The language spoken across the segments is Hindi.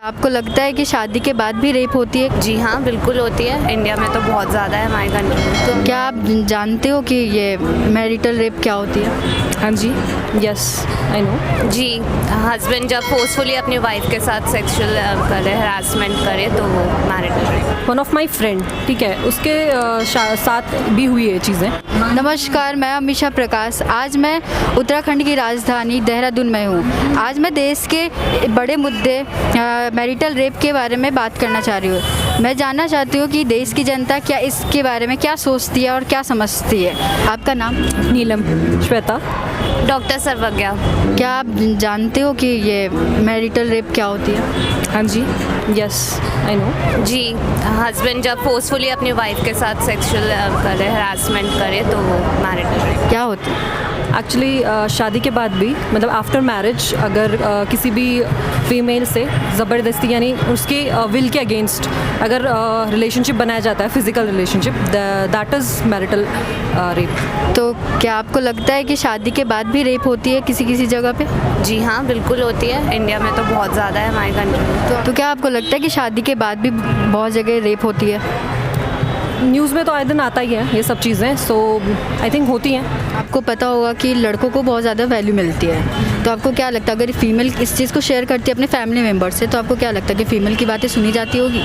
आपको लगता है कि शादी के बाद भी रेप होती है? जी हाँ, बिल्कुल होती है। इंडिया में तो बहुत ज़्यादा है हमारी कंट्री में। तो क्या आप जानते हो कि ये मैरिटल रेप क्या होती है? हाँ जी, यस आई नो। जी, हस्बैंड जब फोर्सफुली अपनी वाइफ के साथ सेक्सुअल करे, हरासमेंट करे तो वो marital rape. One of my friend, ठीक है, उसके साथ भी हुई है चीज़ें। नमस्कार, मैं अमीषा प्रकाश। आज मैं उत्तराखंड की राजधानी देहरादून में हूँ। आज मैं देश के बड़े मुद्दे मैरिटल रेप के बारे में बात करना चाह रही हूँ। मैं जानना चाहती हूँ कि देश की जनता क्या इसके बारे में क्या सोचती है और क्या समझती है। आपका नाम? नीलम। श्वेता। डॉक्टर सर्वज्ञा। क्या आप जानते हो कि ये मैरिटल रेप क्या होती है? हाँ जी, यस आई नो। जी, हस्बैंड जब फोर्सफुली अपनी वाइफ के साथ सेक्सुअल करे, हरासमेंट करे तो वो मैरिटल रेप। क्या होती है? एक्चुअली शादी के बाद भी, मतलब आफ्टर मैरिज, अगर किसी भी फीमेल से ज़बरदस्ती यानी उसके विल के अगेंस्ट अगर रिलेशनशिप बनाया जाता है, physical relationship, that is marital rape. तो क्या आपको लगता है कि शादी के बाद भी रेप होती है किसी किसी जगह पे? जी हाँ, बिल्कुल होती है। इंडिया में तो बहुत ज़्यादा है हमारी कंट्री में। तो क्या आपको लगता है कि शादी के बाद भी बहुत जगह रेप होती है? न्यूज़ में तो आए दिन आता ही है ये सब चीज़ें, सो आई थिंक होती हैं। आपको पता होगा कि लड़कों को बहुत ज़्यादा वैल्यू मिलती है, तो आपको क्या लगता है अगर फीमेल इस चीज़ को शेयर करती है अपने फैमिली मेम्बर से, तो आपको क्या लगता है कि फ़ीमेल की बातें सुनी जाती होगी?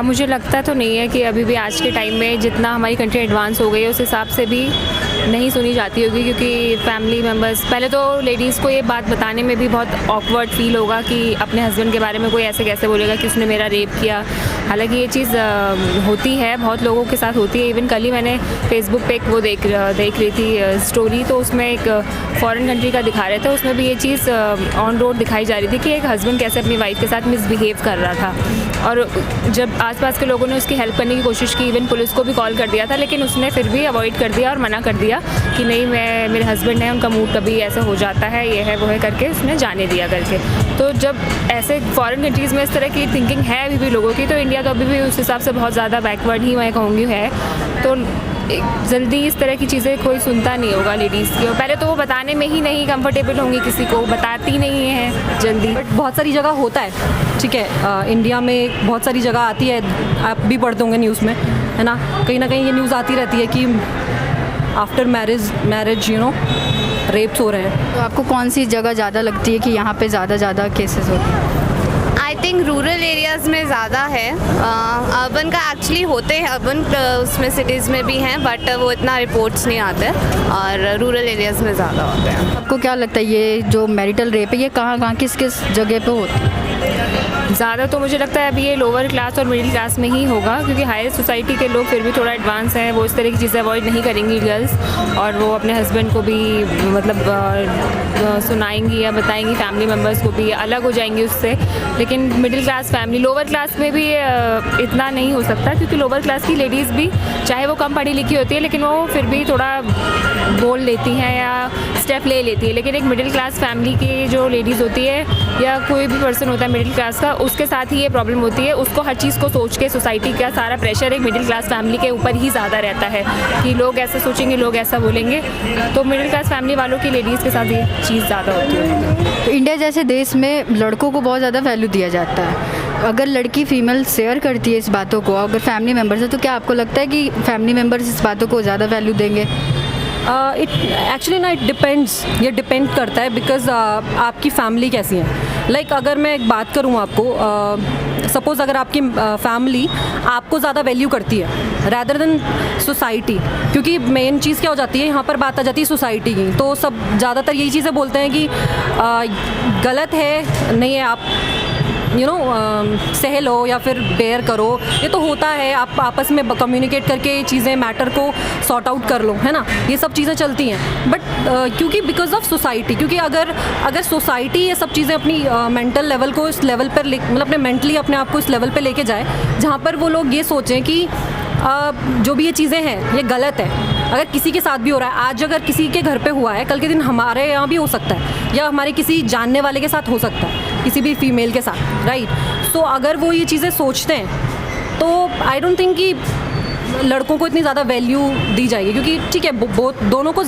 मुझे लगता तो नहीं है कि अभी भी आज के टाइम में जितना हमारी कंट्री एडवांस हो गई है उस हिसाब से भी नहीं सुनी जाती होगी, क्योंकि फैमिली मेम्बर्स पहले तो लेडीज़ को ये बात बताने में भी बहुत ऑकवर्ड फील होगा कि अपने हस्बैंड के बारे में कोई ऐसे कैसे बोलेगा कि उसने मेरा रेप किया। हालांकि ये चीज़ होती है, बहुत लोगों के साथ होती है। इवन कल ही मैंने फेसबुक पे एक वो देख रही थी स्टोरी, तो उसमें एक फॉरेन कंट्री का दिखा रहे थे, उसमें भी ये चीज़ ऑन रोड दिखाई जा रही थी कि एक हस्बैंड कैसे अपनी वाइफ के साथ मिसबिहेव कर रहा था। और जब आसपास के लोगों ने उसकी हेल्प करने की कोशिश की, इवन पुलिस को भी कॉल कर दिया था, लेकिन उसने फिर भी अवॉइड कर दिया और मना कर दिया कि नहीं, मैं मेरे हस्बैंड है, उनका मूड कभी ऐसा हो जाता है, ये है वो है करके उसने जाने दिया करके। तो जब ऐसे फॉरेन कंट्रीज़ में इस तरह की थिंकिंग है अभी भी लोगों की, तो इंडिया तो अभी भी उस हिसाब से बहुत ज़्यादा बैकवर्ड ही मैं कहूँगी है। तो जल्दी इस तरह की चीज़ें कोई सुनता नहीं होगा लेडीज़ की, और पहले तो वो बताने में ही नहीं कंफर्टेबल होंगी, किसी को बताती नहीं है जल्दी। बट बहुत सारी जगह होता है, ठीक है, इंडिया में बहुत सारी जगह आती है, आप भी पढ़ते होंगे न्यूज़ में, है ना कहीं ये न्यूज़ आती रहती है कि after marriage you know rapes हो रहे हैं। तो आपको कौन सी जगह ज़्यादा लगती है कि यहाँ पे ज़्यादा केसेस होते हैं? आई थिंक रूरल एरियाज़ में ज़्यादा है। अर्बन का एक्चुअली होते हैं, अर्बन उसमें सिटीज़ में भी हैं, बट वो इतना रिपोर्ट्स नहीं आते, और रूरल एरियाज़ में ज़्यादा होते हैं। आपको क्या लगता है ये जो मैरिटल रेप है ये कहाँ किस जगह पे होती है? ज़्यादा तो मुझे लगता है अभी ये लोअर क्लास और मिडिल क्लास में ही होगा, क्योंकि हायर सोसाइटी के लोग फिर भी थोड़ा एडवांस हैं, वो इस तरह की चीज़ें अवॉइड नहीं करेंगी गर्ल्स, और वो अपने हस्बैंड को भी मतलब सुनाएंगी या बताएंगी, फैमिली मेम्बर्स को भी, अलग हो जाएंगी उससे। लेकिन middle class family, lower class में भी इतना नहीं हो सकता, क्योंकि लोअर क्लास की लेडीज़ भी चाहे वो कम पढ़ी लिखी होती है, लेकिन वो फिर भी थोड़ा बोल लेती हैं या स्टेप ले लेती है। लेकिन एक मिडिल क्लास फैमिली की जो लेडीज़ होती है या कोई भी पर्सन होता है मिडिल क्लास का, उसके साथ ही ये प्रॉब्लम होती है। उसको हर चीज़ को सोच के सोसाइटी का सारा प्रेशर एक मिडिल क्लास फैमिली के ऊपर ही ज़्यादा रहता है कि लोग ऐसा सोचेंगे, लोग ऐसा बोलेंगे, तो मिडिल क्लास फैमिली वालों की लेडीज़ के साथ ये चीज़ ज़्यादा होती है। तो इंडिया जैसे देश में लड़कों को बहुत ज़्यादा वैल्यू दिया जाता है। अगर लड़की फीमेल शेयर करती है इस बातों को, अगर फैमिली मेम्बर से, तो क्या आपको लगता है कि फैमिली मेम्बर्स इस बातों को ज़्यादा वैल्यू देंगे? इट एक्चुअली ना, इट डिपेंड्स, ये डिपेंड करता है बिकॉज आपकी फैमिली कैसी है। लाइक अगर मैं एक बात करूँ आपको, सपोज़ अगर आपकी फैमिली आपको ज़्यादा वैल्यू करती है रैदर देन सोसाइटी, क्योंकि मेन चीज़ क्या हो जाती है यहाँ पर, बात आ जाती है सोसाइटी की, तो सब ज़्यादातर यही चीज़ें बोलते हैं कि गलत है, नहीं है, आप सह लो या फिर बेयर करो, ये तो होता है, आप आपस में कम्युनिकेट करके चीज़ें, मैटर को सॉर्ट आउट कर लो, है ना, ये सब चीज़ें चलती हैं। बट क्योंकि बिकॉज ऑफ सोसाइटी, क्योंकि अगर सोसाइटी ये सब चीज़ें अपनी मेंटल लेवल को इस लेवल पर मतलब अपने मेंटली अपने आप को इस लेवल पर लेके जाए जहाँ पर वो लोग ये सोचें कि जो भी ये चीज़ें हैं ये गलत है। अगर किसी के साथ भी हो रहा है, आज अगर किसी के घर पे हुआ है, कल के दिन हमारे यहाँ भी हो सकता है, या हमारे किसी जानने वाले के साथ हो सकता है, किसी भी फीमेल के साथ, राइट। सो अगर वो ये चीज़ें सोचते हैं तो आई डोंट थिंक कि लड़कों को इतनी ज़्यादा वैल्यू दी जाएगी, क्योंकि ठीक है दोनों को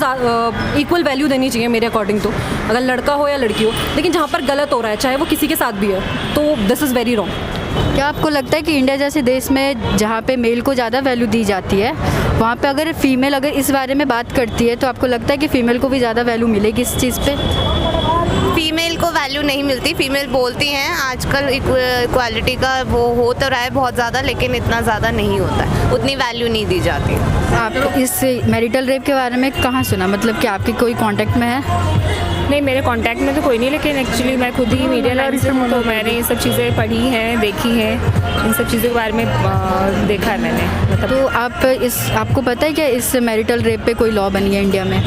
इक्वल वैल्यू देनी चाहिए मेरे अकॉर्डिंग तो, अगर लड़का हो या लड़की हो। लेकिन जहाँ पर गलत हो रहा है, चाहे वो किसी के साथ भी है, तो दिस इज़ वेरी रॉन्ग। क्या आपको लगता है कि इंडिया जैसे देश में जहाँ पे मेल को ज़्यादा वैल्यू दी जाती है, वहाँ पे अगर फीमेल अगर इस बारे में बात करती है तो आपको लगता है कि फ़ीमेल को भी ज़्यादा वैल्यू मिलेगी इस चीज़ पे? फीमेल को वैल्यू नहीं मिलती। फीमेल बोलती हैं आजकल इक्वालिटी का वो हो तो रहा है बहुत ज़्यादा, लेकिन इतना ज़्यादा नहीं होता है, उतनी वैल्यू नहीं दी जाती। आप इस मैरिटल रेप के बारे में कहाँ सुना, मतलब कि आपके कोई कांटेक्ट में है? नहीं, मेरे कांटेक्ट में तो कोई नहीं, लेकिन एक्चुअली मैं खुद ही मीडिया लाइन से हूँ, तो मैंने ये सब चीज़ें पढ़ी हैं, देखी हैं, इन सब चीज़ों के बारे में देखा है मैंने। मतलब तो आपको पता है कि इस मैरिटल रेप पे कोई लॉ बनी है इंडिया में?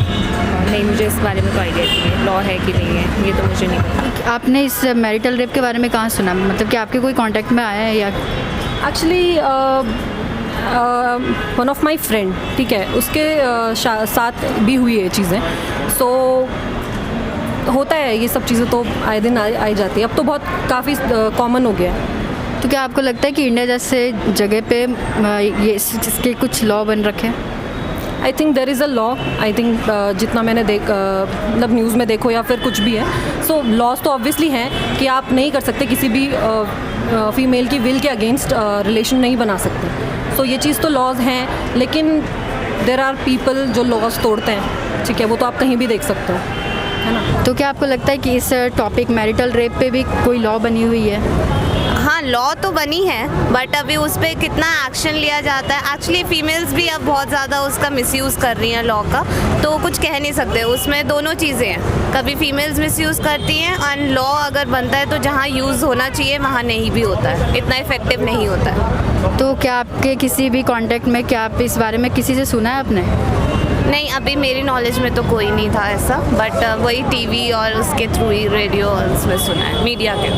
नहीं, मुझे इस बारे में तो आइडिया नहीं है, लॉ है कि नहीं है, ये तो मुझे नहीं पता। आपने इस मैरिटल रेप के बारे में कहाँ सुना, मतलब कि आपके कोई कांटेक्ट में आया है या? Actually one of my friend, ठीक है, उसके साथ भी हुई है चीज़ें। सो होता है ये सब चीज़ें, तो आए दिन आई जाती है, अब तो बहुत काफ़ी कॉमन हो गया है। तो क्या आपको लगता है कि इंडिया जैसे जगह पे ये इसके कुछ लॉ बन रखे हैं? I think there is a law. I think जितना मैंने मतलब न्यूज़ में देखो या फिर कुछ भी है, सो लॉज तो ऑब्वियसली हैं कि आप नहीं कर सकते किसी भी फीमेल की विल के अगेंस्ट रिलेशन नहीं बना सकते। सो ये चीज़ तो लॉज हैं, लेकिन देर आर पीपल जो लॉज तोड़ते हैं, ठीक है, वो तो आप कहीं भी देख सकते हो, है ना। तो क्या आपको लगता है कि इस टॉपिक मैरिटल रेप पे भी कोई लॉ बनी हुई है? हाँ, लॉ तो बनी है, बट अभी उस पर कितना एक्शन लिया जाता है। एक्चुअली फ़ीमेल्स भी अब बहुत ज़्यादा उसका मिसयूज़ कर रही हैं लॉ का, तो कुछ कह नहीं सकते। उसमें दोनों चीज़ें हैं, कभी फीमेल्स मिसयूज़ करती हैं, और लॉ अगर बनता है तो जहाँ यूज़ होना चाहिए वहाँ नहीं भी होता है, इतना इफ़ेक्टिव नहीं होता है। तो क्या आपके किसी भी कांटेक्ट में, क्या आप इस बारे में किसी से सुना है आपने? नहीं, अभी मेरी नॉलेज में तो कोई नहीं था ऐसा, बट वही टीवी और उसके थ्रू ही रेडियो और उसमें सुना है, मीडिया के।